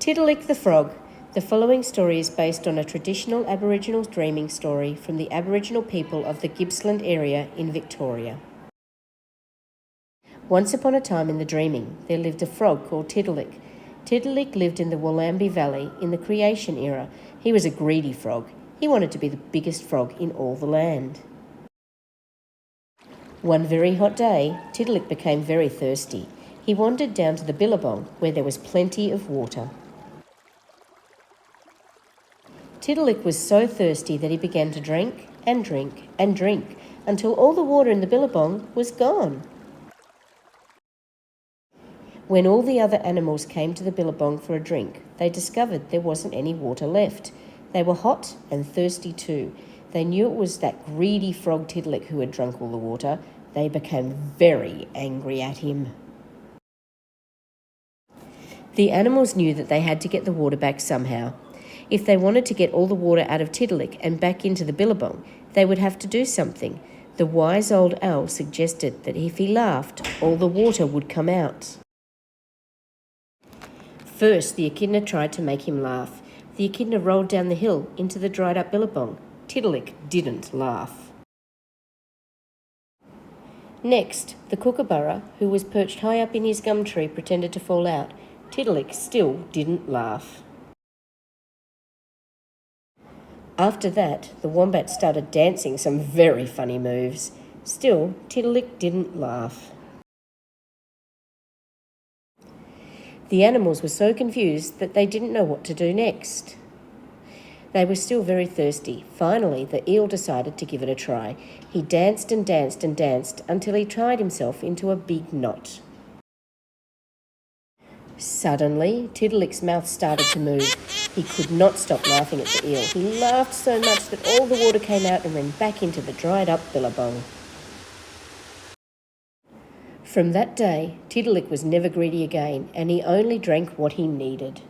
Tiddilick the Frog. The following story is based on a traditional Aboriginal dreaming story from the Aboriginal people of the Gippsland area in Victoria. Once upon a time in the dreaming, there lived a frog called Tiddilick. Tiddilick lived in the Willamby Valley in the creation era. He was a greedy frog. He wanted to be the biggest frog in all the land. One very hot day, Tiddilick became very thirsty. He wandered down to the billabong, where there was plenty of water. Tiddilick was so thirsty that he began to drink and drink and drink until all the water in the billabong was gone. When all the other animals came to the billabong for a drink, they discovered there wasn't any water left. They were hot and thirsty too. They knew it was that greedy frog Tiddilick who had drunk all the water. They became very angry at him. The animals knew that they had to get the water back somehow. If they wanted to get all the water out of Tiddilick and back into the billabong, they would have to do something. The wise old owl suggested that if he laughed, all the water would come out. First, the echidna tried to make him laugh. The echidna rolled down the hill into the dried-up billabong. Tiddilick didn't laugh. Next, the kookaburra, who was perched high up in his gum tree, pretended to fall out. Tiddilick still didn't laugh. After that, the wombat started dancing some very funny moves. Still, Tiddilick didn't laugh. The animals were so confused that they didn't know what to do next. They were still very thirsty. Finally, the eel decided to give it a try. He danced and danced and danced until he tied himself into a big knot. Suddenly, Tiddilick's mouth started to move. He could not stop laughing at the eel. He laughed so much that all the water came out and ran back into the dried-up billabong. From that day, Tiddilick was never greedy again, and he only drank what he needed.